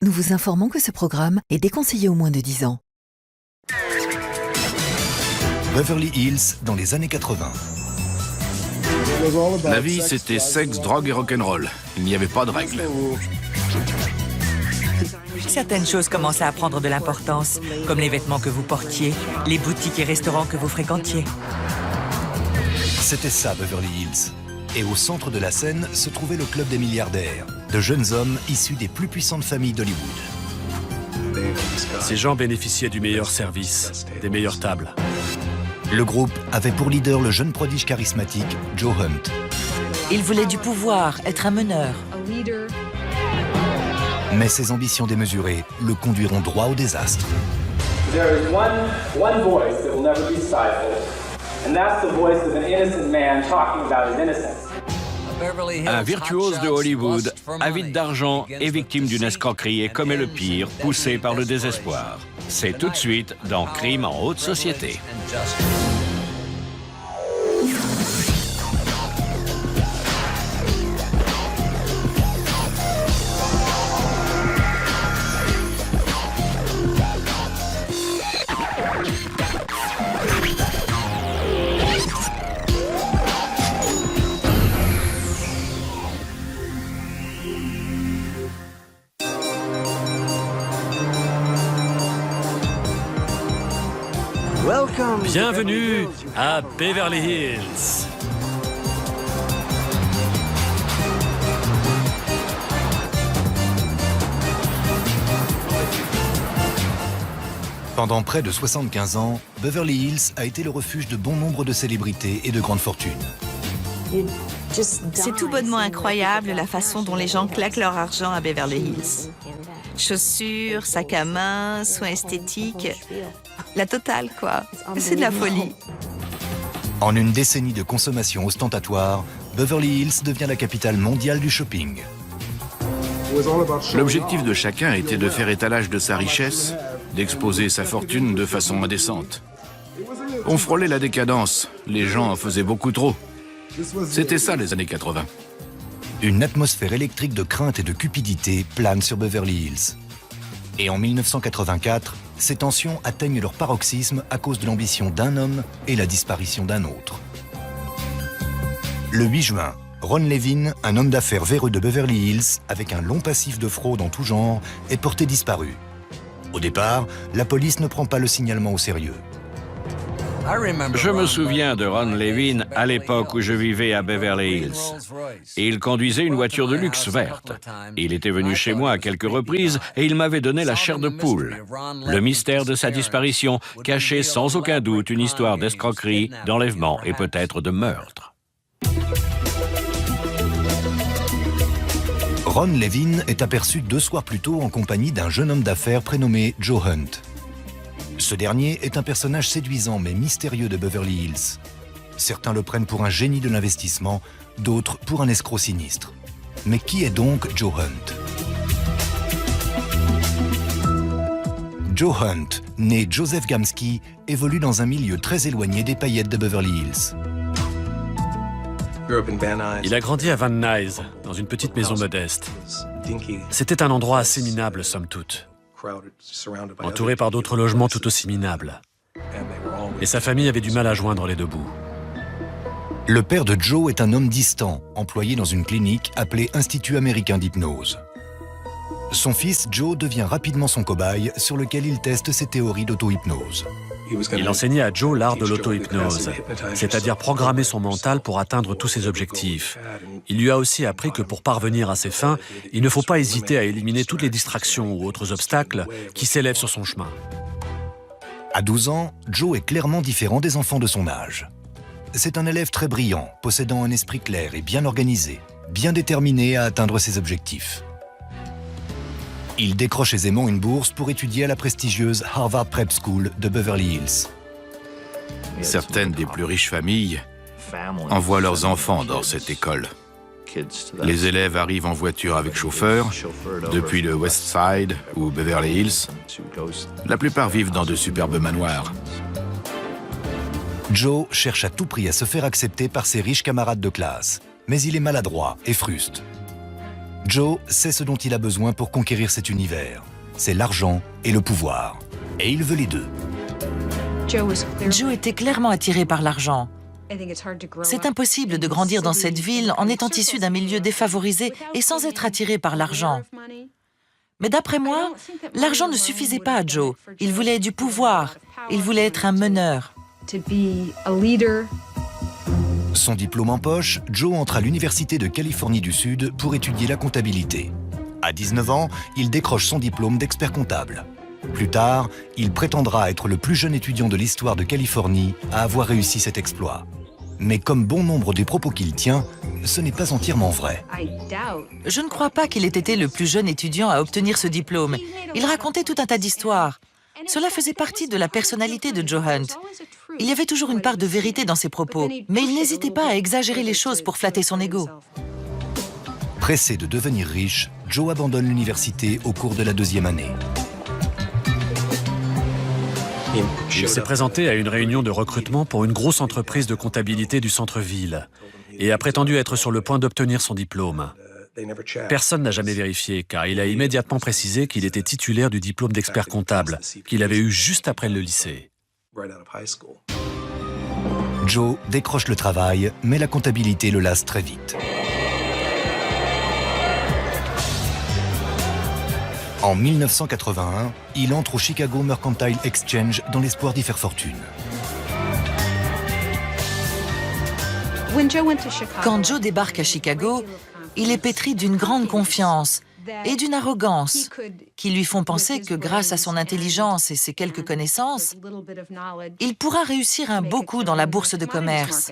Nous vous informons que ce programme est déconseillé aux moins de 10 ans. Beverly Hills dans les années 80. La vie, c'était sexe, drogue et rock'n'roll. Il n'y avait pas de règles. Certaines choses commençaient à prendre de l'importance, comme les vêtements que vous portiez, les boutiques et restaurants que vous fréquentiez. C'était ça, Beverly Hills. Et au centre de la scène se trouvait le club des milliardaires, de jeunes hommes issus des plus puissantes familles d'Hollywood. Ces gens bénéficiaient du meilleur service, des meilleures tables. Le groupe avait pour leader le jeune prodige charismatique Joe Hunt. Il voulait du pouvoir, être un meneur. Mais ses ambitions démesurées le conduiront droit au désastre. There is one voice that will never be stifled, and that's the voice of an innocent man talking about his innocence. Un virtuose de Hollywood, avide d'argent et victime d'une escroquerie et commet le pire, poussé par le désespoir. C'est tout de suite dans Crime en haute société. Bienvenue à Beverly Hills. Pendant près de 75 ans, Beverly Hills a été le refuge de bon nombre de célébrités et de grandes fortunes. C'est tout bonnement incroyable la façon dont les gens claquent leur argent à Beverly Hills. Chaussures, sacs à main, soins esthétiques, la totale quoi. C'est de la folie. En une décennie de consommation ostentatoire, Beverly Hills devient la capitale mondiale du shopping. L'objectif de chacun était de faire étalage de sa richesse, d'exposer sa fortune de façon indécente. On frôlait la décadence, les gens en faisaient beaucoup trop. C'était ça les années 80. Une atmosphère électrique de crainte et de cupidité plane sur Beverly Hills. Et en 1984, ces tensions atteignent leur paroxysme à cause de l'ambition d'un homme et la disparition d'un autre. Le 8 juin, Ron Levin, un homme d'affaires véreux de Beverly Hills, avec un long passif de fraude en tout genre, est porté disparu. Au départ, la police ne prend pas le signalement au sérieux. Je me souviens de Ron Levin à l'époque où je vivais à Beverly Hills. Il conduisait une voiture de luxe verte. Il était venu chez moi à quelques reprises et il m'avait donné la chair de poule. Le mystère de sa disparition cachait sans aucun doute une histoire d'escroquerie, d'enlèvement et peut-être de meurtre. Ron Levin est aperçu 2 soirs plus tôt en compagnie d'un jeune homme d'affaires prénommé Joe Hunt. Ce dernier est un personnage séduisant mais mystérieux de Beverly Hills. Certains le prennent pour un génie de l'investissement, d'autres pour un escroc sinistre. Mais qui est donc Joe Hunt? Joe Hunt, né Joseph Gamsky, évolue dans un milieu très éloigné des paillettes de Beverly Hills. Il a grandi à Van Nuys, dans une petite maison modeste. C'était un endroit assez minable, somme toute. Entouré par d'autres logements tout aussi minables. Et sa famille avait du mal à joindre les deux bouts. Le père de Joe est un homme distant, employé dans une clinique appelée Institut américain d'hypnose. Son fils Joe devient rapidement son cobaye sur lequel il teste ses théories d'auto-hypnose. Il enseignait à Joe l'art de l'auto-hypnose, c'est-à-dire programmer son mental pour atteindre tous ses objectifs. Il lui a aussi appris que pour parvenir à ses fins, il ne faut pas hésiter à éliminer toutes les distractions ou autres obstacles qui s'élèvent sur son chemin. À 12 ans, Joe est clairement différent des enfants de son âge. C'est un élève très brillant, possédant un esprit clair et bien organisé, bien déterminé à atteindre ses objectifs. Il décroche aisément une bourse pour étudier à la prestigieuse Harvard Prep School de Beverly Hills. Certaines des plus riches familles envoient leurs enfants dans cette école. Les élèves arrivent en voiture avec chauffeur, depuis le West Side ou Beverly Hills. La plupart vivent dans de superbes manoirs. Joe cherche à tout prix à se faire accepter par ses riches camarades de classe, mais il est maladroit et fruste. Joe sait ce dont il a besoin pour conquérir cet univers. C'est l'argent et le pouvoir. Et il veut les deux. Joe était clairement attiré par l'argent. C'est impossible de grandir dans cette ville en étant issu d'un milieu défavorisé et sans être attiré par l'argent. Mais d'après moi, l'argent ne suffisait pas à Joe. Il voulait du pouvoir. Il voulait être un meneur. Son diplôme en poche, Joe entre à l'Université de Californie du Sud pour étudier la comptabilité. À 19 ans, il décroche son diplôme d'expert comptable. Plus tard, il prétendra être le plus jeune étudiant de l'histoire de Californie à avoir réussi cet exploit. Mais comme bon nombre des propos qu'il tient, ce n'est pas entièrement vrai. Je ne crois pas qu'il ait été le plus jeune étudiant à obtenir ce diplôme. Il racontait tout un tas d'histoires. Cela faisait partie de la personnalité de Joe Hunt. Il y avait toujours une part de vérité dans ses propos, mais il n'hésitait pas à exagérer les choses pour flatter son ego. Pressé de devenir riche, Joe abandonne l'université au cours de la 2e année. Il s'est présenté à une réunion de recrutement pour une grosse entreprise de comptabilité du centre-ville et a prétendu être sur le point d'obtenir son diplôme. Personne n'a jamais vérifié, car il a immédiatement précisé qu'il était titulaire du diplôme d'expert comptable, qu'il avait eu juste après le lycée. Joe décroche le travail, mais la comptabilité le lasse très vite. En 1981, il entre au Chicago Mercantile Exchange dans l'espoir d'y faire fortune. Quand Joe débarque à Chicago, il est pétri d'une grande confiance et d'une arrogance qui lui font penser que grâce à son intelligence et ses quelques connaissances, il pourra réussir un beau coup dans la bourse de commerce.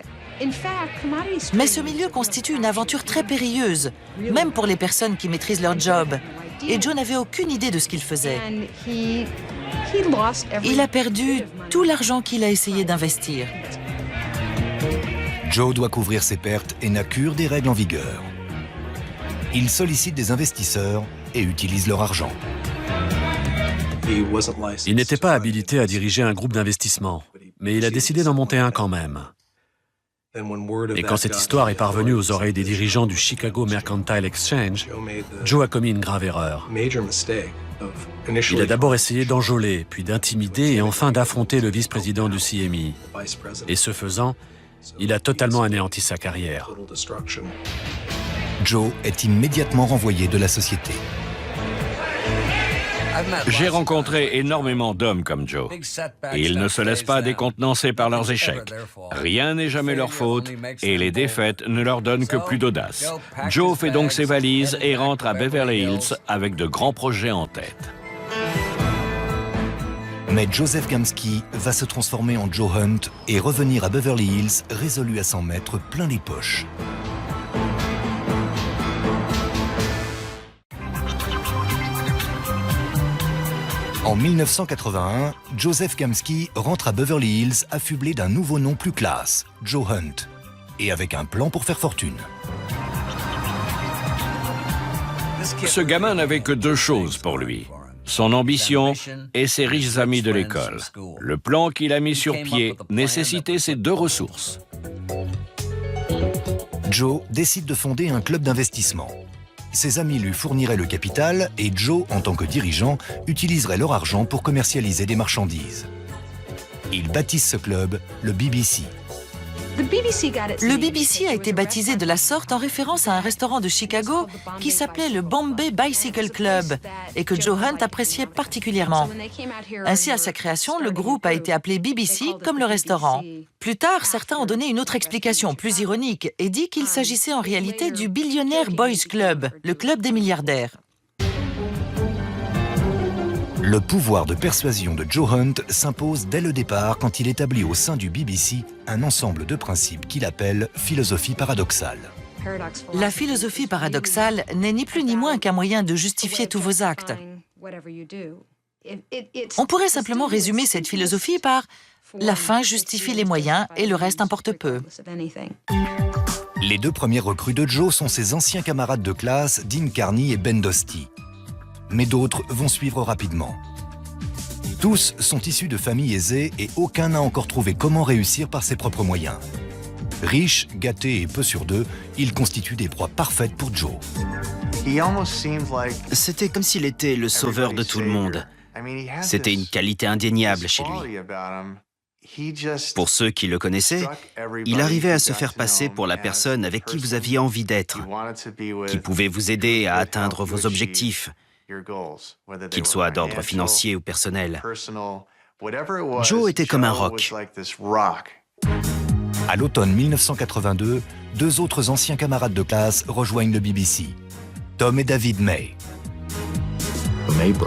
Mais ce milieu constitue une aventure très périlleuse, même pour les personnes qui maîtrisent leur job. Et Joe n'avait aucune idée de ce qu'il faisait. Il a perdu tout l'argent qu'il a essayé d'investir. Joe doit couvrir ses pertes et n'a cure des règles en vigueur. Il sollicite des investisseurs et utilise leur argent. Il n'était pas habilité à diriger un groupe d'investissement, mais il a décidé d'en monter un quand même. Et quand cette histoire est parvenue aux oreilles des dirigeants du Chicago Mercantile Exchange, Joe a commis une grave erreur. Il a d'abord essayé d'enjôler, puis d'intimider et enfin d'affronter le vice-président du CME. Et ce faisant, il a totalement anéanti sa carrière. Joe est immédiatement renvoyé de la société. J'ai rencontré énormément d'hommes comme Joe. Ils ne se laissent pas décontenancer par leurs échecs. Rien n'est jamais leur faute et les défaites ne leur donnent que plus d'audace. Joe fait donc ses valises et rentre à Beverly Hills avec de grands projets en tête. Mais Joseph Gamsky va se transformer en Joe Hunt et revenir à Beverly Hills résolu à s'en mettre plein les poches. En 1981, Joseph Gamsky rentre à Beverly Hills affublé d'un nouveau nom plus classe, Joe Hunt, et avec un plan pour faire fortune. Ce gamin n'avait que deux choses pour lui. Son ambition et ses riches amis de l'école. Le plan qu'il a mis sur pied nécessitait ces deux ressources. Joe décide de fonder un club d'investissement. Ses amis lui fourniraient le capital et Joe, en tant que dirigeant, utiliserait leur argent pour commercialiser des marchandises. Il baptise ce club le BBC. Le BBC a été baptisé de la sorte en référence à un restaurant de Chicago qui s'appelait le Bombay Bicycle Club et que Joe Hunt appréciait particulièrement. Ainsi, à sa création, le groupe a été appelé BBC comme le restaurant. Plus tard, certains ont donné une autre explication, plus ironique, et dit qu'il s'agissait en réalité du Billionaire Boys Club, le club des milliardaires. Le pouvoir de persuasion de Joe Hunt s'impose dès le départ quand il établit au sein du BBC un ensemble de principes qu'il appelle philosophie paradoxale. La philosophie paradoxale n'est ni plus ni moins qu'un moyen de justifier tous vos actes. On pourrait simplement résumer cette philosophie par « la fin justifie les moyens et le reste importe peu ». Les deux premières recrues de Joe sont ses anciens camarades de classe, Dean Carney et Ben Dostey. Mais d'autres vont suivre rapidement. Tous sont issus de familles aisées et aucun n'a encore trouvé comment réussir par ses propres moyens. Riches, gâtés et peu sûrs d'eux, ils constituent des proies parfaites pour Joe. C'était comme s'il était le sauveur de tout le monde. C'était une qualité indéniable chez lui. Pour ceux qui le connaissaient, il arrivait à se faire passer pour la personne avec qui vous aviez envie d'être, qui pouvait vous aider à atteindre vos objectifs, qu'ils soient d'ordre financier ou personnel. Joe était comme un roc. À l'automne 1982, deux autres anciens camarades de classe rejoignent le BBC, Tom et David May.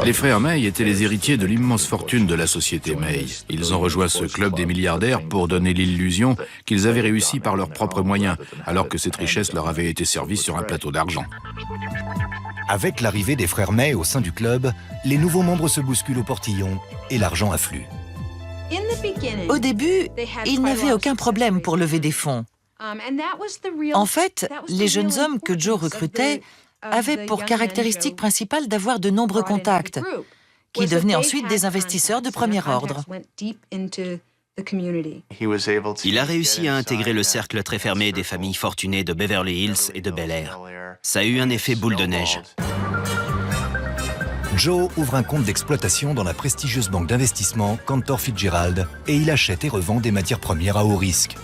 Les frères May étaient les héritiers de l'immense fortune de la société May. Ils ont rejoint ce club des milliardaires pour donner l'illusion qu'ils avaient réussi par leurs propres moyens, alors que cette richesse leur avait été servie sur un plateau d'argent. Avec l'arrivée des frères May au sein du club, les nouveaux membres se bousculent au portillon et l'argent afflue. Au début, ils n'avaient aucun problème pour lever des fonds. En fait, les jeunes hommes que Joe recrutait avaient pour caractéristique principale d'avoir de nombreux contacts, qui devenaient ensuite des investisseurs de premier ordre. Il a réussi à intégrer le cercle très fermé des familles fortunées de Beverly Hills et de Bel Air. Ça a eu un effet boule de neige. Joe ouvre un compte d'exploitation dans la prestigieuse banque d'investissement Cantor Fitzgerald et il achète et revend des matières premières à haut risque.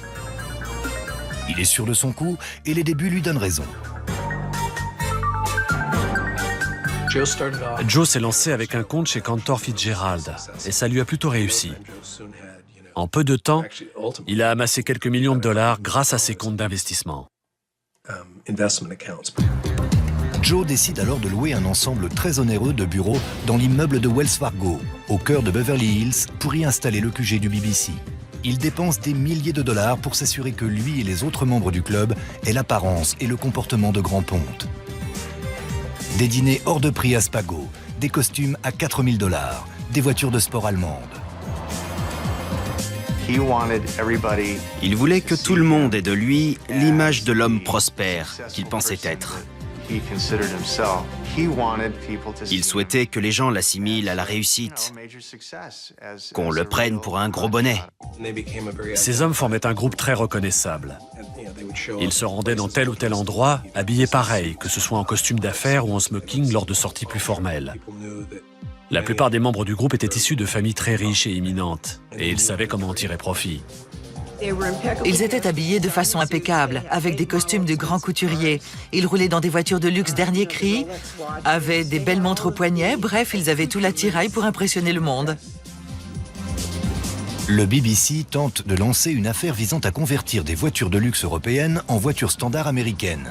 Il est sûr de son coup et les débuts lui donnent raison. Joe s'est lancé avec un compte chez Cantor Fitzgerald et ça lui a plutôt réussi. En peu de temps, il a amassé quelques millions de dollars grâce à ses comptes d'investissement. Joe décide alors de louer un ensemble très onéreux de bureaux dans l'immeuble de Wells Fargo, au cœur de Beverly Hills, pour y installer le QG du BBC. Il dépense des milliers de dollars pour s'assurer que lui et les autres membres du club aient l'apparence et le comportement de grands pontes. Des dîners hors de prix à Spago, des costumes à 4000 $, des voitures de sport allemandes. Il voulait que tout le monde ait de lui l'image de l'homme prospère qu'il pensait être. Il souhaitait que les gens l'assimilent à la réussite, qu'on le prenne pour un gros bonnet. Ces hommes formaient un groupe très reconnaissable. Ils se rendaient dans tel ou tel endroit, habillés pareil, que ce soit en costume d'affaires ou en smoking lors de sorties plus formelles. La plupart des membres du groupe étaient issus de familles très riches et imminentes, et ils savaient comment en tirer profit. Ils étaient habillés de façon impeccable, avec des costumes de grands couturiers. Ils roulaient dans des voitures de luxe dernier cri, avaient des belles montres au poignet, bref, ils avaient tout l'attirail pour impressionner le monde. Le BBC tente de lancer une affaire visant à convertir des voitures de luxe européennes en voitures standards américaines.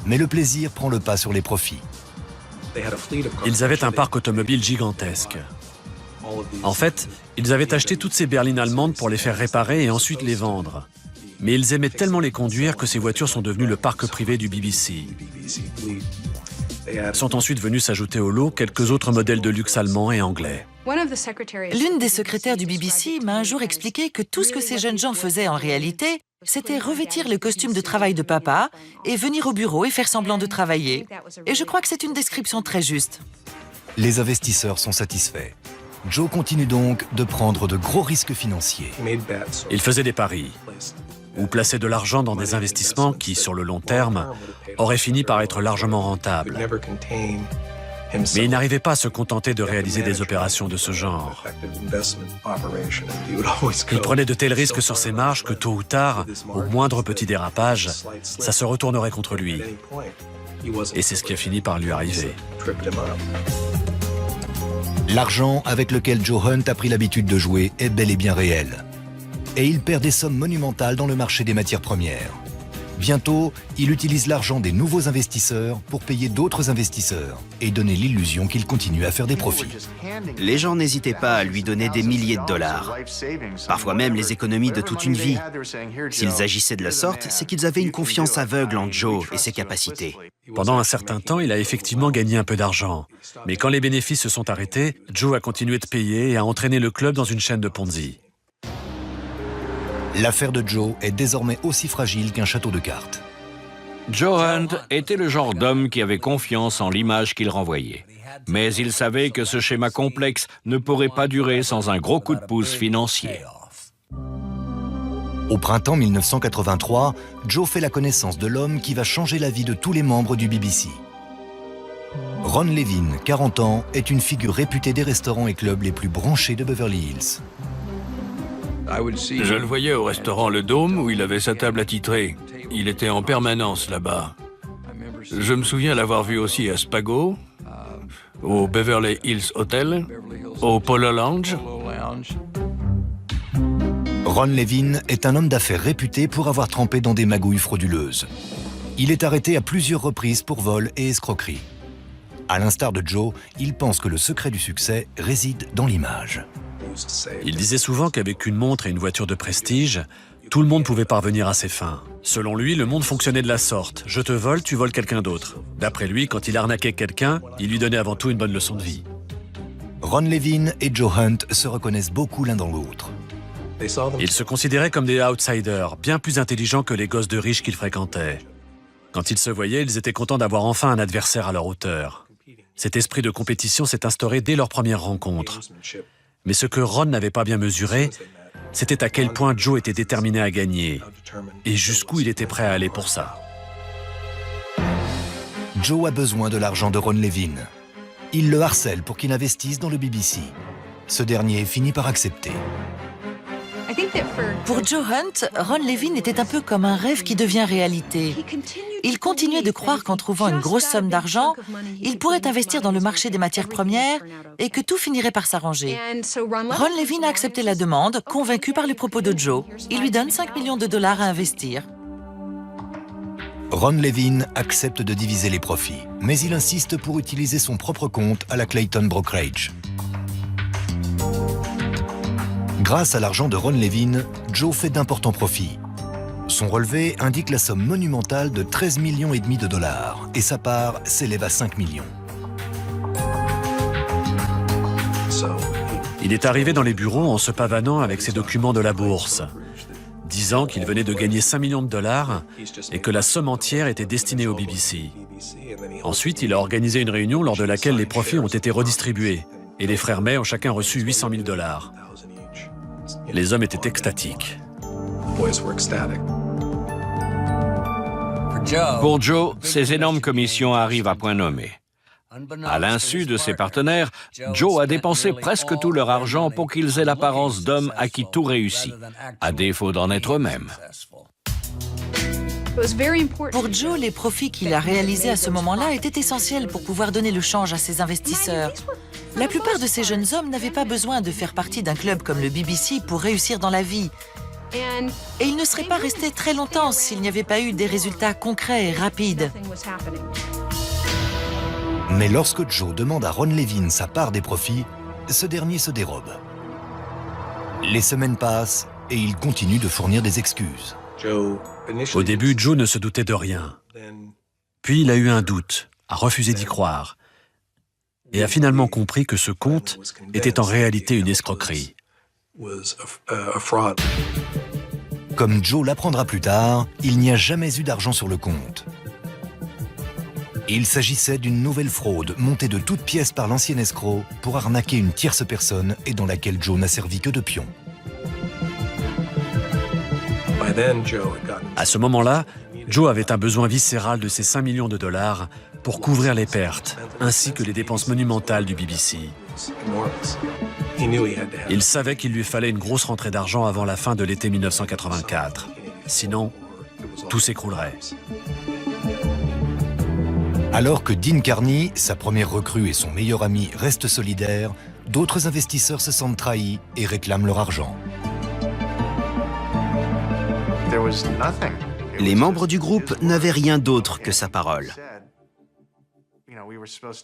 Mais le plaisir prend le pas sur les profits. Ils avaient un parc automobile gigantesque. En fait, ils avaient acheté toutes ces berlines allemandes pour les faire réparer et ensuite les vendre. Mais ils aimaient tellement les conduire que ces voitures sont devenues le parc privé du BBC. Sont ensuite venus s'ajouter au lot quelques autres modèles de luxe allemands et anglais. L'une des secrétaires du BBC m'a un jour expliqué que tout ce que ces jeunes gens faisaient en réalité, c'était revêtir le costume de travail de papa et venir au bureau et faire semblant de travailler. Et je crois que c'est une description très juste. Les investisseurs sont satisfaits. Joe continue donc de prendre de gros risques financiers. Il faisait des paris, ou plaçait de l'argent dans des investissements qui, sur le long terme, auraient fini par être largement rentables. Mais il n'arrivait pas à se contenter de réaliser des opérations de ce genre. Il prenait de tels risques sur ses marges que tôt ou tard, au moindre petit dérapage, ça se retournerait contre lui. Et c'est ce qui a fini par lui arriver. L'argent avec lequel Joe Hunt a pris l'habitude de jouer est bel et bien réel. Et il perd des sommes monumentales dans le marché des matières premières. Bientôt, il utilise l'argent des nouveaux investisseurs pour payer d'autres investisseurs et donner l'illusion qu'il continue à faire des profits. Les gens n'hésitaient pas à lui donner des milliers de dollars, parfois même les économies de toute une vie. S'ils agissaient de la sorte, c'est qu'ils avaient une confiance aveugle en Joe et ses capacités. Pendant un certain temps, il a effectivement gagné un peu d'argent. Mais quand les bénéfices se sont arrêtés, Joe a continué de payer et a entraîné le club dans une chaîne de Ponzi. L'affaire de Joe est désormais aussi fragile qu'un château de cartes. Joe Hunt était le genre d'homme qui avait confiance en l'image qu'il renvoyait. Mais il savait que ce schéma complexe ne pourrait pas durer sans un gros coup de pouce financier. Au printemps 1983, Joe fait la connaissance de l'homme qui va changer la vie de tous les membres du BBC. Ron Levin, 40 ans, est une figure réputée des restaurants et clubs les plus branchés de Beverly Hills. Je le voyais au restaurant Le Dôme où il avait sa table attitrée. Il était en permanence là-bas. Je me souviens l'avoir vu aussi à Spago, au Beverly Hills Hotel, au Polo Lounge. Ron Levin est un homme d'affaires réputé pour avoir trempé dans des magouilles frauduleuses. Il est arrêté à plusieurs reprises pour vol et escroquerie. À l'instar de Joe, il pense que le secret du succès réside dans l'image. Il disait souvent qu'avec une montre et une voiture de prestige, tout le monde pouvait parvenir à ses fins. Selon lui, le monde fonctionnait de la sorte. Je te vole, tu voles quelqu'un d'autre. D'après lui, quand il arnaquait quelqu'un, il lui donnait avant tout une bonne leçon de vie. Ron Levin et Joe Hunt se reconnaissent beaucoup l'un dans l'autre. Ils se considéraient comme des outsiders, bien plus intelligents que les gosses de riches qu'ils fréquentaient. Quand ils se voyaient, ils étaient contents d'avoir enfin un adversaire à leur hauteur. Cet esprit de compétition s'est instauré dès leur première rencontre. Mais ce que Ron n'avait pas bien mesuré, c'était à quel point Joe était déterminé à gagner et jusqu'où il était prêt à aller pour ça. Joe a besoin de l'argent de Ron Levin. Il le harcèle pour qu'il investisse dans le BBC. Ce dernier finit par accepter. Pour Joe Hunt, Ron Levin était un peu comme un rêve qui devient réalité. Il continuait de croire qu'en trouvant une grosse somme d'argent, il pourrait investir dans le marché des matières premières et que tout finirait par s'arranger. Ron Levin a accepté la demande, convaincu par les propos de Joe. Il lui donne 5 millions de dollars à investir. Ron Levin accepte de diviser les profits, mais il insiste pour utiliser son propre compte à la Clayton Brokerage. Grâce à l'argent de Ron Levin, Joe fait d'importants profits. Son relevé indique la somme monumentale de 13,5 millions de dollars et sa part s'élève à 5 millions. Il est arrivé dans les bureaux en se pavanant avec ses documents de la bourse, disant qu'il venait de gagner 5 millions de dollars et que la somme entière était destinée au BBC. Ensuite, il a organisé une réunion lors de laquelle les profits ont été redistribués et les frères May ont chacun reçu 800 000 dollars. Les hommes étaient extatiques. Pour Joe, ces énormes commissions arrivent à point nommé. À l'insu de ses partenaires, Joe a dépensé presque tout leur argent pour qu'ils aient l'apparence d'hommes à qui tout réussit, à défaut d'en être eux-mêmes. Pour Joe, les profits qu'il a réalisés à ce moment-là étaient essentiels pour pouvoir donner le change à ses investisseurs. La plupart de ces jeunes hommes n'avaient pas besoin de faire partie d'un club comme le BBC pour réussir dans la vie. Et ils ne seraient pas restés très longtemps s'il n'y avait pas eu des résultats concrets et rapides. Mais lorsque Joe demande à Ron Levin sa part des profits, ce dernier se dérobe. Les semaines passent et il continue de fournir des excuses. Au début, Joe ne se doutait de rien. Puis il a eu un doute, a refusé d'y croire, et a finalement compris que ce compte était en réalité une escroquerie. Comme Joe l'apprendra plus tard, il n'y a jamais eu d'argent sur le compte. Il s'agissait d'une nouvelle fraude montée de toutes pièces par l'ancien escroc pour arnaquer une tierce personne et dans laquelle Joe n'a servi que de pion. À ce moment-là, Joe avait un besoin viscéral de ces 5 millions de dollars pour couvrir les pertes, ainsi que les dépenses monumentales du BBC. Il savait qu'il lui fallait une grosse rentrée d'argent avant la fin de l'été 1984. Sinon, tout s'écroulerait. Alors que Dean Carney, sa première recrue et son meilleur ami restent solidaires, d'autres investisseurs se sentent trahis et réclament leur argent. Les membres du groupe n'avaient rien d'autre que sa parole.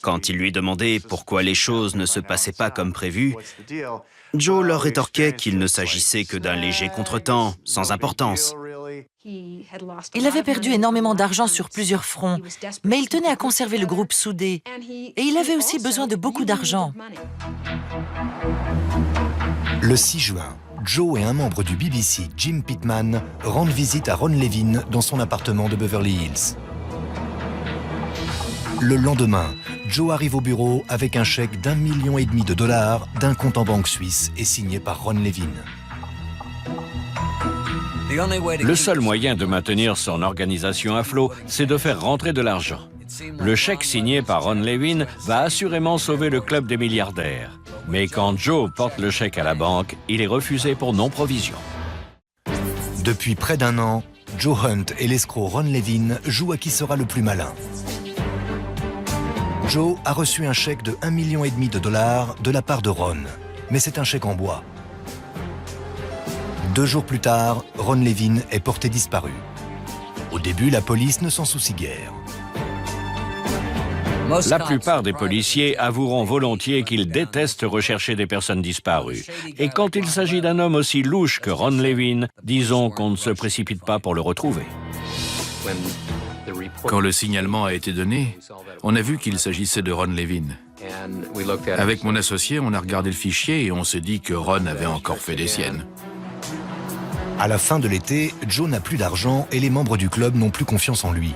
Quand ils lui demandaient pourquoi les choses ne se passaient pas comme prévu, Joe leur rétorquait qu'il ne s'agissait que d'un léger contretemps, sans importance. Il avait perdu énormément d'argent sur plusieurs fronts, mais il tenait à conserver le groupe soudé. Et il avait aussi besoin de beaucoup d'argent. Le 6 juin, Joe et un membre du BBC, Jim Pittman, rendent visite à Ron Levin dans son appartement de Beverly Hills. Le lendemain, Joe arrive au bureau avec un chèque d'1,5 million de dollars d'un compte en banque suisse et signé par Ron Levin. Le seul moyen de maintenir son organisation à flot, c'est de faire rentrer de l'argent. Le chèque signé par Ron Levin va assurément sauver le club des milliardaires. Mais quand Joe porte le chèque à la banque, il est refusé pour non-provision. Depuis près d'1 an, Joe Hunt et l'escroc Ron Levin jouent à qui sera le plus malin. Joe a reçu un chèque de 1,5 million de la part de Ron, mais c'est un chèque en bois. 2 jours plus tard, Ron Levin est porté disparu. Au début, la police ne s'en soucie guère. La plupart des policiers avoueront volontiers qu'ils détestent rechercher des personnes disparues. Et quand il s'agit d'un homme aussi louche que Ron Levin, disons qu'on ne se précipite pas pour le retrouver. Quand le signalement a été donné, on a vu qu'il s'agissait de Ron Levin. Avec mon associé, on a regardé le fichier et on s'est dit que Ron avait encore fait des siennes. À la fin de l'été, Joe n'a plus d'argent et les membres du club n'ont plus confiance en lui.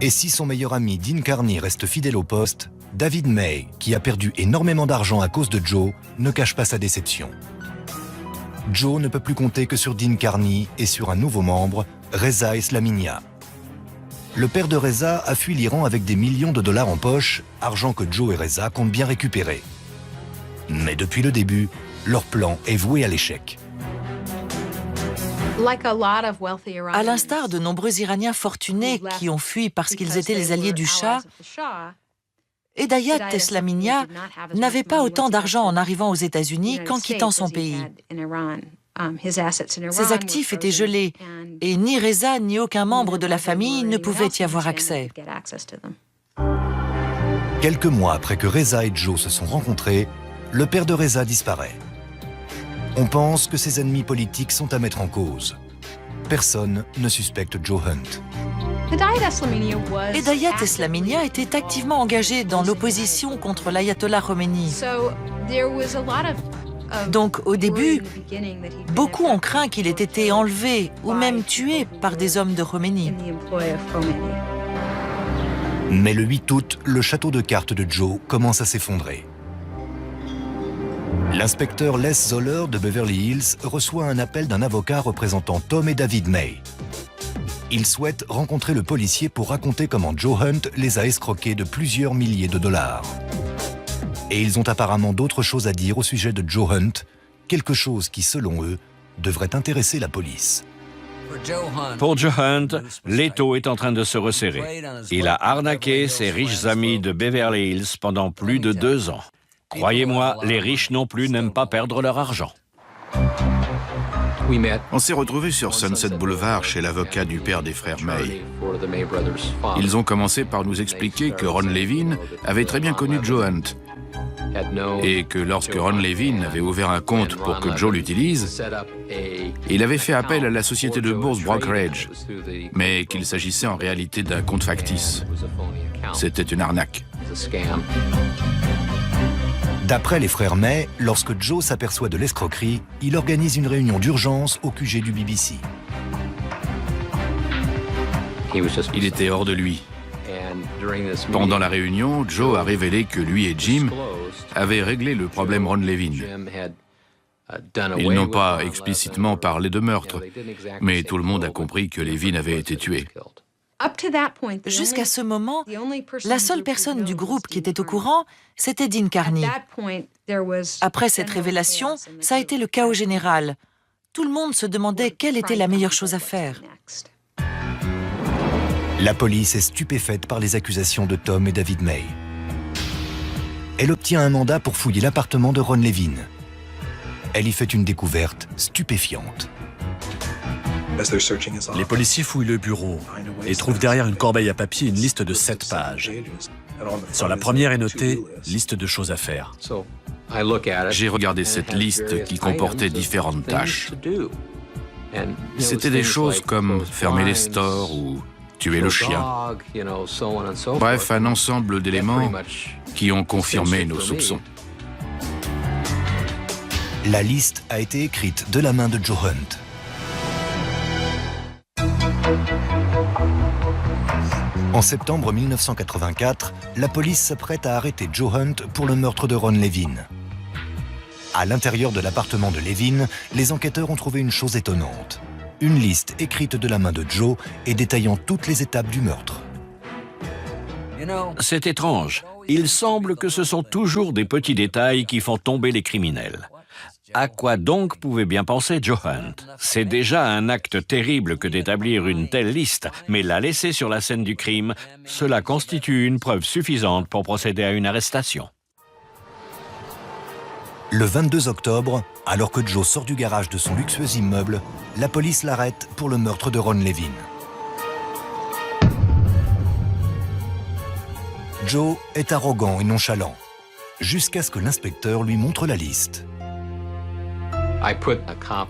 Et si son meilleur ami Dean Carney reste fidèle au poste, David May, qui a perdu énormément d'argent à cause de Joe, ne cache pas sa déception. Joe ne peut plus compter que sur Dean Carney et sur un nouveau membre, Reza Eslaminia. Le père de Reza a fui l'Iran avec des millions de dollars en poche, argent que Joe et Reza comptent bien récupérer. Mais depuis le début, leur plan est voué à l'échec. À l'instar de nombreux Iraniens fortunés qui ont fui parce qu'ils étaient les alliés du Shah, Hedayat Eslaminia n'avait pas autant d'argent en arrivant aux États-Unis qu'en quittant son pays. Ses actifs étaient gelés et ni Reza ni aucun membre de la famille ne pouvaient y avoir accès. Quelques mois après que Reza et Joe se sont rencontrés, le père de Reza disparaît. On pense que ses ennemis politiques sont à mettre en cause. Personne ne suspecte Joe Hunt. Hedayat Eslaminia était activement engagé dans l'opposition contre l'ayatollah Khomeini. Donc au début, beaucoup ont craint qu'il ait été enlevé ou même tué par des hommes de Khomeini. Mais le 8 août, le château de cartes de Joe commence à s'effondrer. L'inspecteur Les Zoller de Beverly Hills reçoit un appel d'un avocat représentant Tom et David May. Il souhaite rencontrer le policier pour raconter comment Joe Hunt les a escroqués de plusieurs milliers de dollars. Et ils ont apparemment d'autres choses à dire au sujet de Joe Hunt, quelque chose qui, selon eux, devrait intéresser la police. Pour Joe Hunt, l'étau est en train de se resserrer. Il a arnaqué ses riches amis de Beverly Hills pendant plus de 2 ans. Croyez-moi, les riches non plus n'aiment pas perdre leur argent. On s'est retrouvés sur Sunset Boulevard chez l'avocat du père des frères May. Ils ont commencé par nous expliquer que Ron Levin avait très bien connu Joe Hunt et que lorsque Ron Levin avait ouvert un compte pour que Joe l'utilise, il avait fait appel à la société de bourse Brokerage, mais qu'il s'agissait en réalité d'un compte factice. C'était une arnaque. D'après les frères May, lorsque Joe s'aperçoit de l'escroquerie, il organise une réunion d'urgence au QG du BBC. Il était hors de lui. Pendant la réunion, Joe a révélé que lui et Jim avaient réglé le problème Ron Levin. Ils n'ont pas explicitement parlé de meurtre, mais tout le monde a compris que Levin avait été tué. Jusqu'à ce moment, la seule personne du groupe qui était au courant, c'était Dean Carney. Après cette révélation, ça a été le chaos général. Tout le monde se demandait quelle était la meilleure chose à faire. La police est stupéfaite par les accusations de Tom et David May. Elle obtient un mandat pour fouiller l'appartement de Ron Levin. Elle y fait une découverte stupéfiante. Les policiers fouillent le bureau et trouvent derrière une corbeille à papier une liste de 7 pages. Sur la première est notée « Liste de choses à faire ». J'ai regardé cette liste qui comportait différentes tâches. C'était des choses comme fermer les stores ou tuer le chien. Bref, un ensemble d'éléments qui ont confirmé nos soupçons. La liste a été écrite de la main de Joe Hunt. En septembre 1984, la police s'apprête à arrêter Joe Hunt pour le meurtre de Ron Levin. À l'intérieur de l'appartement de Levin, les enquêteurs ont trouvé une chose étonnante. Une liste écrite de la main de Joe et détaillant toutes les étapes du meurtre. C'est étrange. Il semble que ce sont toujours des petits détails qui font tomber les criminels. À quoi donc pouvait bien penser Joe Hunt? C'est déjà un acte terrible que d'établir une telle liste, mais la laisser sur la scène du crime, cela constitue une preuve suffisante pour procéder à une arrestation. Le 22 octobre, alors que Joe sort du garage de son luxueux immeuble, la police l'arrête pour le meurtre de Ron Levin. Joe est arrogant et nonchalant, jusqu'à ce que l'inspecteur lui montre la liste.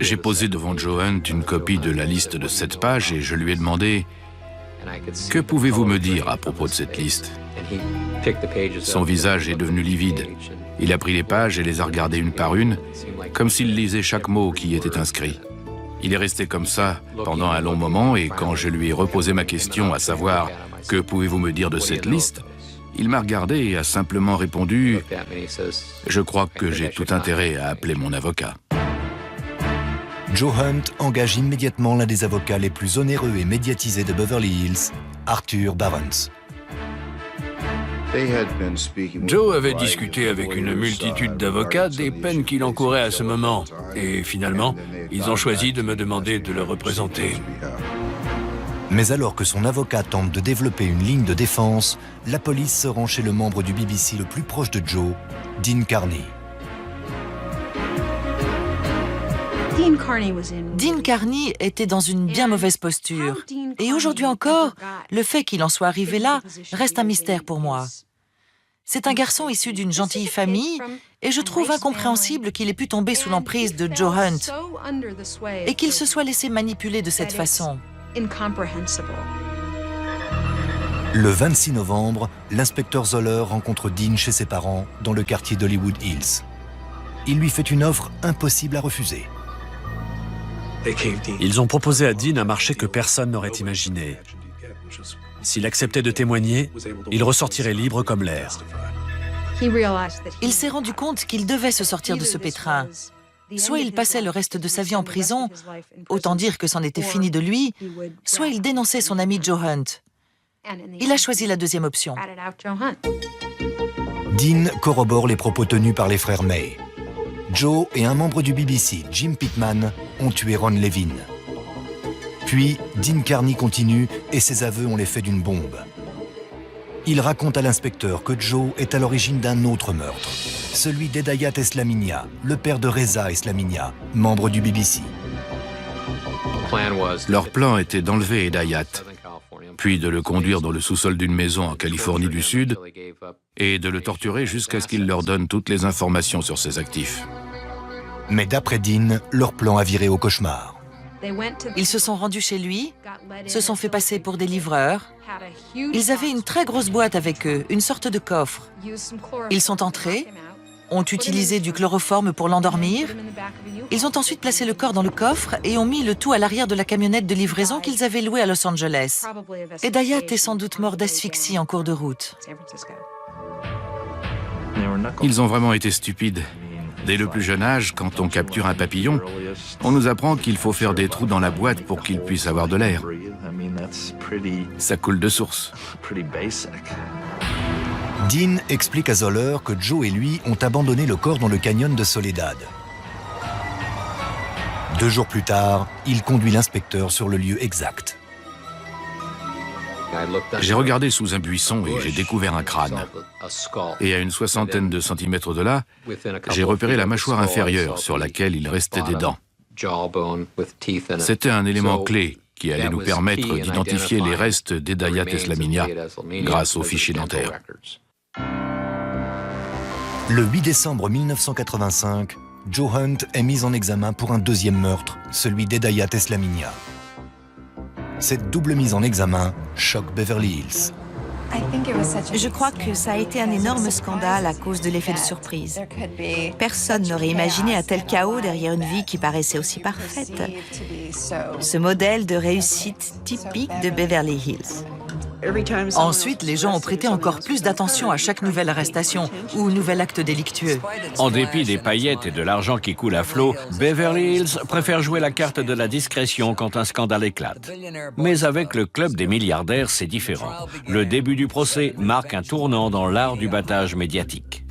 J'ai posé devant Joe Hunt une copie de la liste de 7 pages et je lui ai demandé « Que pouvez-vous me dire à propos de cette liste ?» Son visage est devenu livide. Il a pris les pages et les a regardées une par une, comme s'il lisait chaque mot qui y était inscrit. Il est resté comme ça pendant un long moment et quand je lui ai reposé ma question, à savoir « Que pouvez-vous me dire de cette liste ?» il m'a regardé et a simplement répondu « Je crois que j'ai tout intérêt à appeler mon avocat. » Joe Hunt engage immédiatement l'un des avocats les plus onéreux et médiatisés de Beverly Hills, Arthur Barons. Joe avait discuté avec une multitude d'avocats des peines qu'il encourait à ce moment. Et finalement, ils ont choisi de me demander de le représenter. Mais alors que son avocat tente de développer une ligne de défense, la police se rend chez le membre du BBC le plus proche de Joe, Dean Carney. Dean Carney était dans une bien mauvaise posture. Et aujourd'hui encore, le fait qu'il en soit arrivé là reste un mystère pour moi. C'est un garçon issu d'une gentille famille et je trouve incompréhensible qu'il ait pu tomber sous l'emprise de Joe Hunt et qu'il se soit laissé manipuler de cette façon. Le 26 novembre, l'inspecteur Zoller rencontre Dean chez ses parents dans le quartier d'Hollywood Hills. Il lui fait une offre impossible à refuser. Ils ont proposé à Dean un marché que personne n'aurait imaginé. S'il acceptait de témoigner, il ressortirait libre comme l'air. Il s'est rendu compte qu'il devait se sortir de ce pétrin. Soit il passait le reste de sa vie en prison, autant dire que c'en était fini de lui, soit il dénonçait son ami Joe Hunt. Il a choisi la deuxième option. Dean corrobore les propos tenus par les frères May. Joe et un membre du BBC, Jim Pittman, ont tué Ron Levin. Puis, Dean Carney continue et ses aveux ont l'effet d'une bombe. Il raconte à l'inspecteur que Joe est à l'origine d'un autre meurtre, celui d'Hedayat Eslaminia, le père de Reza Eslaminia, membre du BBC. Leur plan était d'enlever Hedayat, puis de le conduire dans le sous-sol d'une maison en Californie du Sud et de le torturer jusqu'à ce qu'il leur donne toutes les informations sur ses actifs. Mais d'après Dean, leur plan a viré au cauchemar. Ils se sont rendus chez lui, se sont fait passer pour des livreurs. Ils avaient une très grosse boîte avec eux, une sorte de coffre. Ils sont entrés, ont utilisé du chloroforme pour l'endormir. Ils ont ensuite placé le corps dans le coffre et ont mis le tout à l'arrière de la camionnette de livraison qu'ils avaient louée à Los Angeles. Hedayat est sans doute mort d'asphyxie en cours de route. Ils ont vraiment été stupides. Dès le plus jeune âge, quand on capture un papillon, on nous apprend qu'il faut faire des trous dans la boîte pour qu'il puisse avoir de l'air. Ça coule de source. Dean explique à Zoller que Joe et lui ont abandonné le corps dans le canyon de Soledad. 2 jours plus tard, il conduit l'inspecteur sur le lieu exact. J'ai regardé sous un buisson et j'ai découvert un crâne. Et à une 60aine de centimètres de là, j'ai repéré la mâchoire inférieure sur laquelle il restait des dents. C'était un élément clé qui allait nous permettre d'identifier les restes d'Hedayat Eslaminia grâce aux fichiers dentaires. Le 8 décembre 1985, Joe Hunt est mis en examen pour un deuxième meurtre, celui d'Hedayat Eslaminia. Cette double mise en examen choque Beverly Hills. Je crois que ça a été un énorme scandale à cause de l'effet de surprise. Personne n'aurait imaginé un tel chaos derrière une vie qui paraissait aussi parfaite. Ce modèle de réussite typique de Beverly Hills. Ensuite, les gens ont prêté encore plus d'attention à chaque nouvelle arrestation ou nouvel acte délictueux. En dépit des paillettes et de l'argent qui coule à flot, Beverly Hills préfère jouer la carte de la discrétion quand un scandale éclate. Mais avec le club des milliardaires, c'est différent. Le début du procès marque un tournant dans l'art du battage médiatique.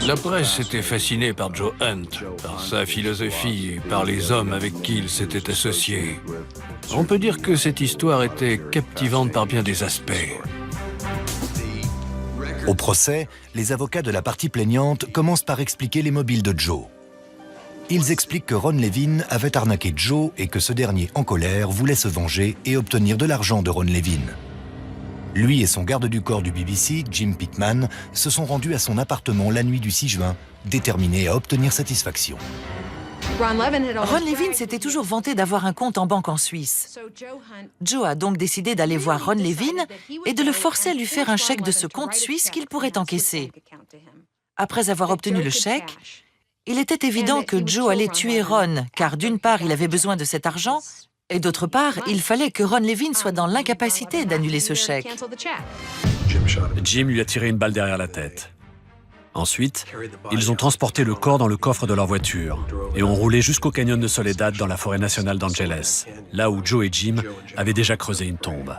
La presse était fascinée par Joe Hunt, par sa philosophie et par les hommes avec qui il s'était associé. On peut dire que cette histoire était captivante par bien des aspects. Au procès, les avocats de la partie plaignante commencent par expliquer les mobiles de Joe. Ils expliquent que Ron Levin avait arnaqué Joe et que ce dernier, en colère, voulait se venger et obtenir de l'argent de Ron Levin. Lui et son garde du corps du BBC, Jim Pittman, se sont rendus à son appartement la nuit du 6 juin, déterminés à obtenir satisfaction. Ron Levin s'était toujours vanté d'avoir un compte en banque en Suisse. Joe a donc décidé d'aller voir Ron Levin et de le forcer à lui faire un chèque de ce compte suisse qu'il pourrait encaisser. Après avoir obtenu le chèque, il était évident que Joe allait tuer Ron, car d'une part, il avait besoin de cet argent, et d'autre part, il fallait que Ron Levin soit dans l'incapacité d'annuler ce chèque. Jim lui a tiré une balle derrière la tête. Ensuite, ils ont transporté le corps dans le coffre de leur voiture et ont roulé jusqu'au canyon de Soledad dans la forêt nationale d'Angeles, là où Joe et Jim avaient déjà creusé une tombe.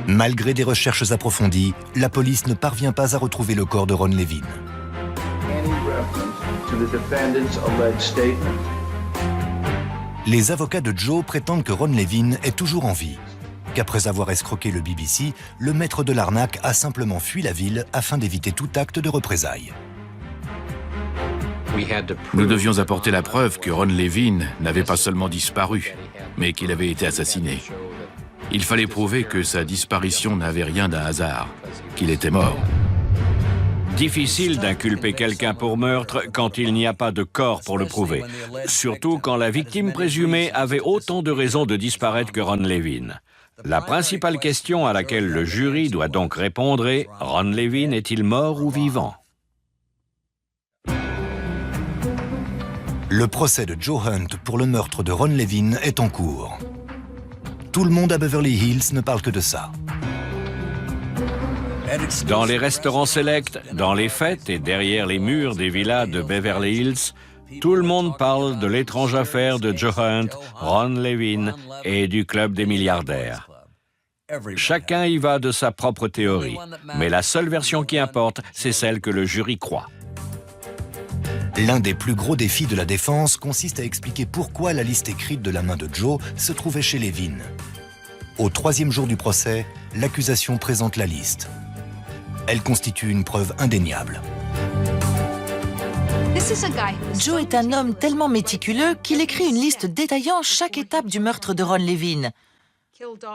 Malgré des recherches approfondies, la police ne parvient pas à retrouver le corps de Ron Levin. Les avocats de Joe prétendent que Ron Levin est toujours en vie, qu'après avoir escroqué le BBC, le maître de l'arnaque a simplement fui la ville afin d'éviter tout acte de représailles. Nous devions apporter la preuve que Ron Levin n'avait pas seulement disparu, mais qu'il avait été assassiné. Il fallait prouver que sa disparition n'avait rien d'un hasard, qu'il était mort. Difficile d'inculper quelqu'un pour meurtre quand il n'y a pas de corps pour le prouver. Surtout quand la victime présumée avait autant de raisons de disparaître que Ron Levin. La principale question à laquelle le jury doit donc répondre est « Ron Levin est-il mort ou vivant ?» Le procès de Joe Hunt pour le meurtre de Ron Levin est en cours. Tout le monde à Beverly Hills ne parle que de ça. Dans les restaurants sélects, dans les fêtes et derrière les murs des villas de Beverly Hills, tout le monde parle de l'étrange affaire de Joe Hunt, Ron Levin et du club des milliardaires. Chacun y va de sa propre théorie, mais la seule version qui importe, c'est celle que le jury croit. L'un des plus gros défis de la défense consiste à expliquer pourquoi la liste écrite de la main de Joe se trouvait chez Levin. Au 3e jour du procès, l'accusation présente la liste. Elle constitue une preuve indéniable. Joe est un homme tellement méticuleux qu'il écrit une liste détaillant chaque étape du meurtre de Ron Levin.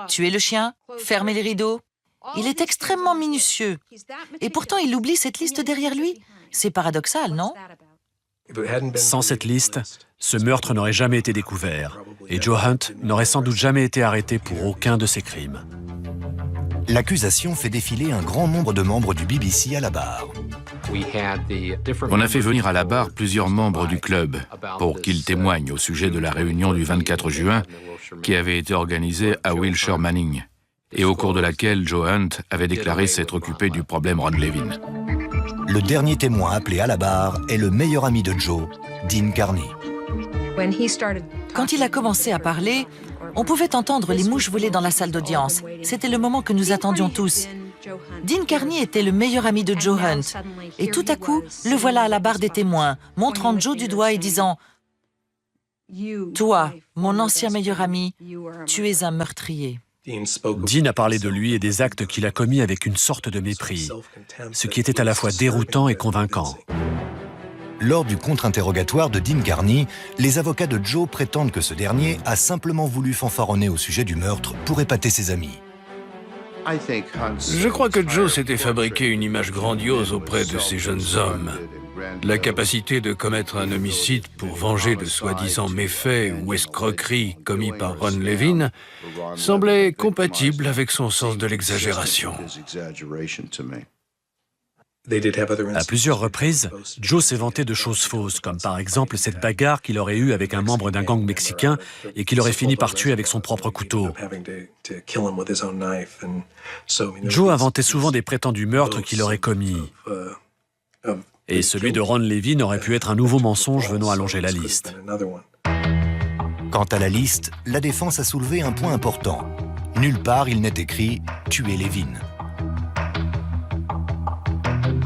Tuer le chien, fermer les rideaux. Il est extrêmement minutieux. Et pourtant, il oublie cette liste derrière lui. C'est paradoxal, non? Sans cette liste, ce meurtre n'aurait jamais été découvert et Joe Hunt n'aurait sans doute jamais été arrêté pour aucun de ses crimes. L'accusation fait défiler un grand nombre de membres du BBC à la barre. On a fait venir à la barre plusieurs membres du club pour qu'ils témoignent au sujet de la réunion du 24 juin qui avait été organisée à Wilshire Manning et au cours de laquelle Joe Hunt avait déclaré s'être occupé du problème Ron Levin. Le dernier témoin appelé à la barre est le meilleur ami de Joe, Dean Carney. Quand il a commencé à parler, on pouvait entendre les mouches voler dans la salle d'audience. C'était le moment que nous attendions tous. Dean Carney était le meilleur ami de Joe Hunt. Et tout à coup, le voilà à la barre des témoins, montrant Joe du doigt et disant « Toi, mon ancien meilleur ami, tu es un meurtrier. » Dean a parlé de lui et des actes qu'il a commis avec une sorte de mépris, ce qui était à la fois déroutant et convaincant. Lors du contre-interrogatoire de Dean Carney, les avocats de Joe prétendent que ce dernier a simplement voulu fanfaronner au sujet du meurtre pour épater ses amis. Je crois que Joe s'était fabriqué une image grandiose auprès de ces jeunes hommes. La capacité de commettre un homicide pour venger de soi-disant méfaits ou escroqueries commis par Ron Levin semblait compatible avec son sens de l'exagération. À plusieurs reprises, Joe s'est vanté de choses fausses, comme par exemple cette bagarre qu'il aurait eue avec un membre d'un gang mexicain et qu'il aurait fini par tuer avec son propre couteau. Joe inventait souvent des prétendus meurtres qu'il aurait commis. Et celui de Ron Levin aurait pu être un nouveau mensonge venant allonger la liste. Quant à la liste, la défense a soulevé un point important. Nulle part il n'est écrit « tuer Levin ».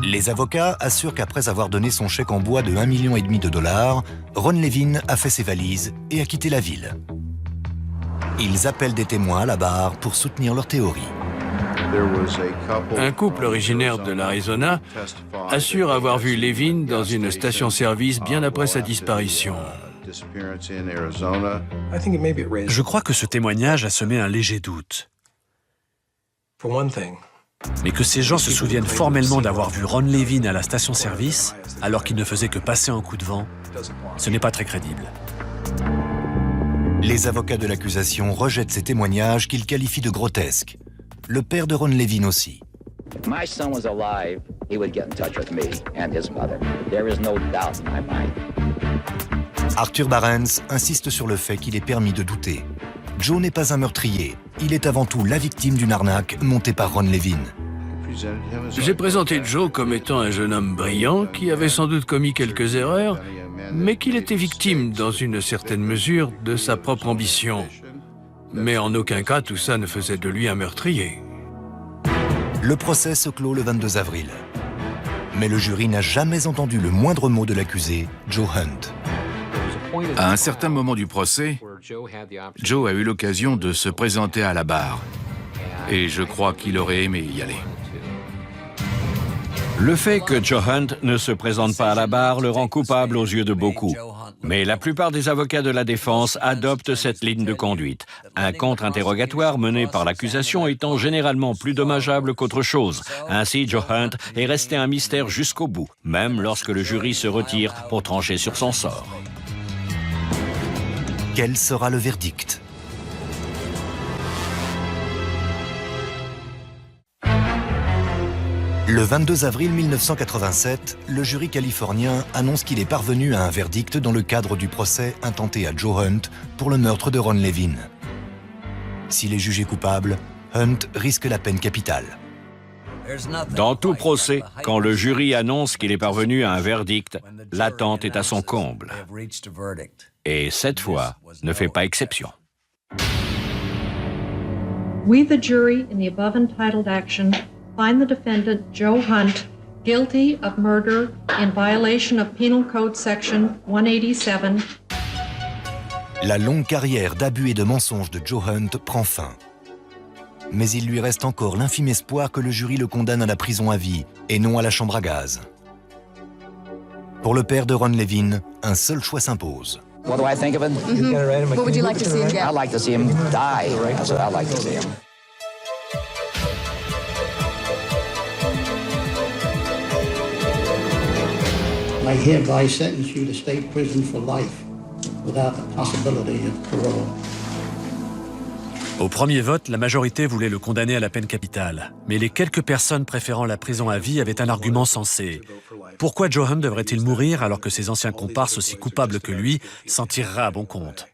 Les avocats assurent qu'après avoir donné son chèque en bois de 1,5 million de dollars, Ron Levin a fait ses valises et a quitté la ville. Ils appellent des témoins à la barre pour soutenir leur théorie. Un couple originaire de l'Arizona assure avoir vu Levin dans une station-service bien après sa disparition. Je crois que ce témoignage a semé un léger doute. Mais que ces gens se souviennent formellement d'avoir vu Ron Levin à la station-service, alors qu'il ne faisait que passer un coup de vent, ce n'est pas très crédible. Les avocats de l'accusation rejettent ces témoignages qu'ils qualifient de grotesques. Le père de Ron Levin aussi. My son was alive, he would get in touch with me and his mother. There is no doubt in my mind. Arthur Barnes insiste sur le fait qu'il est permis de douter. Joe n'est pas un meurtrier, il est avant tout la victime d'une arnaque montée par Ron Levin. J'ai présenté Joe comme étant un jeune homme brillant qui avait sans doute commis quelques erreurs, mais qu'il était victime, dans une certaine mesure, de sa propre ambition. Mais en aucun cas, tout ça ne faisait de lui un meurtrier. Le procès se clôt le 22 avril. Mais le jury n'a jamais entendu le moindre mot de l'accusé, Joe Hunt. À un certain moment du procès, Joe a eu l'occasion de se présenter à la barre. Et je crois qu'il aurait aimé y aller. Le fait que Joe Hunt ne se présente pas à la barre le rend coupable aux yeux de beaucoup. Mais la plupart des avocats de la défense adoptent cette ligne de conduite. Un contre-interrogatoire mené par l'accusation étant généralement plus dommageable qu'autre chose. Ainsi, Joe Hunt est resté un mystère jusqu'au bout, même lorsque le jury se retire pour trancher sur son sort. Quel sera le verdict ? Le 22 avril 1987, le jury californien annonce qu'il est parvenu à un verdict dans le cadre du procès intenté à Joe Hunt pour le meurtre de Ron Levin. S'il est jugé coupable, Hunt risque la peine capitale. Dans tout procès, quand le jury annonce qu'il est parvenu à un verdict, l'attente est à son comble. Et cette fois, ne fait pas exception. We, the jury, in the above entitled action, find the defendant, Joe Hunt, guilty of murder in violation of Penal Code Section 187. La longue carrière d'abus et de mensonges de Joe Hunt prend fin. Mais il lui reste encore l'infime espoir que le jury le condamne à la prison à vie et non à la chambre à gaz. Pour le père de Ron Levin, un seul choix s'impose. What do I think of it? What would you like to see him get? I'd like to see him die. That's what I'd like to see him. I hereby sentence you to state prison for life without the possibility of parole. Au premier vote, la majorité voulait le condamner à la peine capitale. Mais les quelques personnes préférant la prison à vie avaient un argument sensé. Pourquoi Joe Hunt devrait-il mourir alors que ses anciens comparses aussi coupables que lui s'en tireraient à bon compte?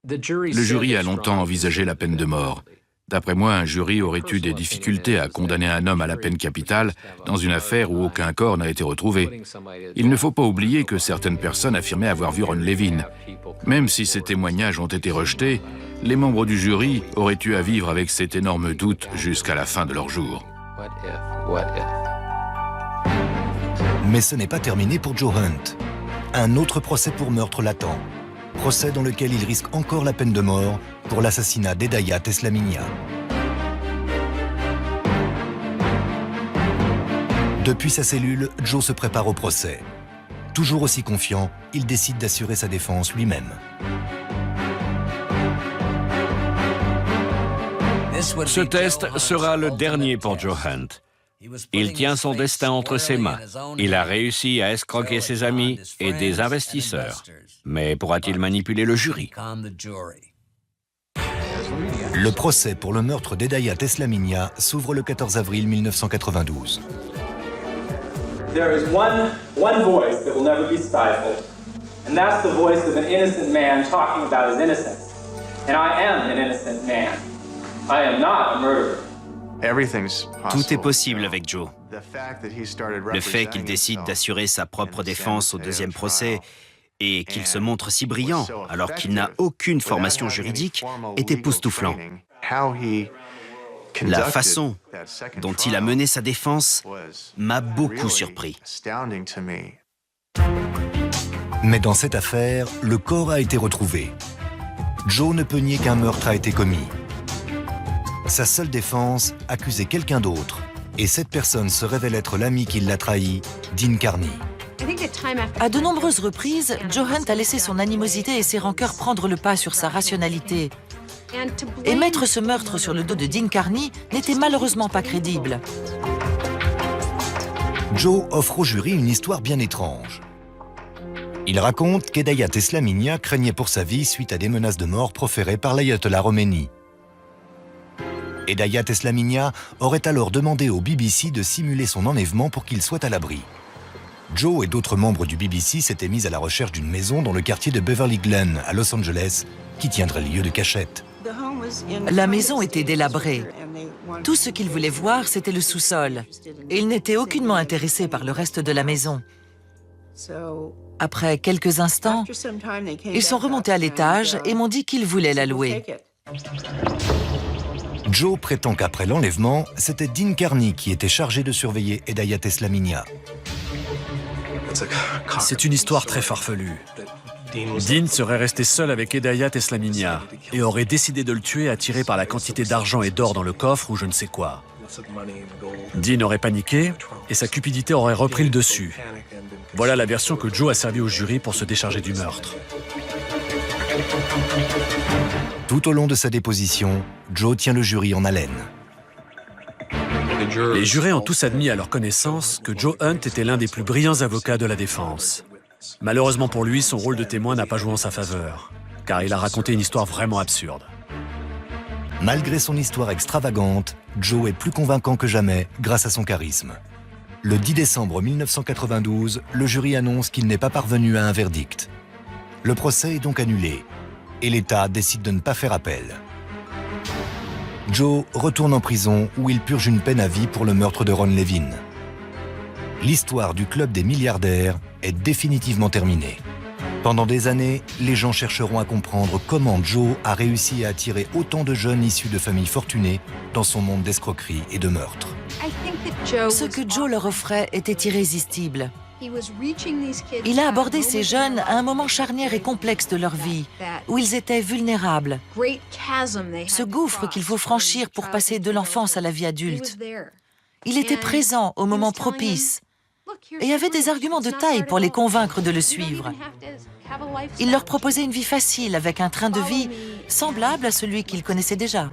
Le jury a longtemps envisagé la peine de mort. D'après moi, un jury aurait eu des difficultés à condamner un homme à la peine capitale dans une affaire où aucun corps n'a été retrouvé. Il ne faut pas oublier que certaines personnes affirmaient avoir vu Ron Levin. Même si ces témoignages ont été rejetés, les membres du jury auraient eu à vivre avec cet énorme doute jusqu'à la fin de leur jour. Mais ce n'est pas terminé pour Joe Hunt. Un autre procès pour meurtre l'attend. Procès dans lequel il risque encore la peine de mort pour l'assassinat d'Hedayat Eslaminia. Depuis sa cellule, Joe se prépare au procès. Toujours aussi confiant, il décide d'assurer sa défense lui-même. Ce test sera le dernier pour Joe Hunt. Il tient son destin entre ses mains. Il a réussi à escroquer ses amis et des investisseurs. Mais pourra-t-il manipuler le jury? Le procès pour le meurtre d'Hedayat Eslaminia s'ouvre le 14 avril 1992. There is one voice that will never be stifled, and that's the voice of an innocent man talking about his innocence. And I am an innocent man. I am not a murderer. Tout est possible avec Joe. Le fait qu'il décide d'assurer sa propre défense au deuxième procès et qu'il se montre si brillant alors qu'il n'a aucune formation juridique est époustouflant. La façon dont il a mené sa défense m'a beaucoup surpris. Mais dans cette affaire, le corps a été retrouvé. Joe ne peut nier qu'un meurtre a été commis. Sa seule défense, accuser quelqu'un d'autre. Et cette personne se révèle être l'ami qui l'a trahi, Dean Carney. À de nombreuses reprises, Joe Hunt a laissé son animosité et ses rancœurs prendre le pas sur sa rationalité. Et mettre ce meurtre sur le dos de Dean Carney n'était malheureusement pas crédible. Joe offre au jury une histoire bien étrange. Il raconte qu'Hedayat Eslaminia craignait pour sa vie suite à des menaces de mort proférées par l'ayatollah Khomeini. Hedayat Eslaminia aurait alors demandé au BBC de simuler son enlèvement pour qu'il soit à l'abri. Joe et d'autres membres du BBC s'étaient mis à la recherche d'une maison dans le quartier de Beverly Glen, à Los Angeles, qui tiendrait lieu de cachette. La maison était délabrée. Tout ce qu'ils voulaient voir, c'était le sous-sol. Et ils n'étaient aucunement intéressés par le reste de la maison. Après quelques instants, ils sont remontés à l'étage et m'ont dit qu'ils voulaient la louer. Joe prétend qu'après l'enlèvement, c'était Dean Carney qui était chargé de surveiller Hedayat Eslaminia. C'est une histoire très farfelue. Dean serait resté seul avec Hedayat Eslaminia et aurait décidé de le tuer attiré par la quantité d'argent et d'or dans le coffre ou je ne sais quoi. Dean aurait paniqué et sa cupidité aurait repris le dessus. Voilà la version que Joe a servi au jury pour se décharger du meurtre. Tout au long de sa déposition, Joe tient le jury en haleine. Les jurés ont tous admis à leur connaissance que Joe Hunt était l'un des plus brillants avocats de la défense. Malheureusement pour lui, son rôle de témoin n'a pas joué en sa faveur, car il a raconté une histoire vraiment absurde. Malgré son histoire extravagante, Joe est plus convaincant que jamais grâce à son charisme. Le 10 décembre 1992, le jury annonce qu'il n'est pas parvenu à un verdict. Le procès est donc annulé et l'État décide de ne pas faire appel. Joe retourne en prison où il purge une peine à vie pour le meurtre de Ron Levin. L'histoire du club des milliardaires est définitivement terminée. Pendant des années, les gens chercheront à comprendre comment Joe a réussi à attirer autant de jeunes issus de familles fortunées dans son monde d'escroquerie et de meurtre. Ce que Joe leur offrait était irrésistible. Il a abordé ces jeunes à un moment charnière et complexe de leur vie, où ils étaient vulnérables. Ce gouffre qu'il faut franchir pour passer de l'enfance à la vie adulte. Il était présent au moment propice et avait des arguments de taille pour les convaincre de le suivre. Il leur proposait une vie facile avec un train de vie semblable à celui qu'ils connaissaient déjà.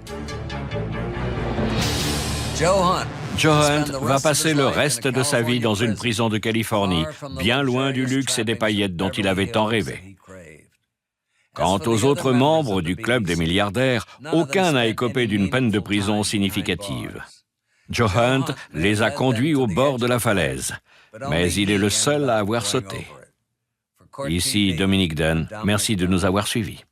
Joe Hunt va passer le reste de sa vie dans une prison de Californie, bien loin du luxe et des paillettes dont il avait tant rêvé. Quant aux autres membres du club des milliardaires, aucun n'a écopé d'une peine de prison significative. Joe Hunt les a conduits au bord de la falaise, mais il est le seul à avoir sauté. Ici Dominique Dunn, merci de nous avoir suivis.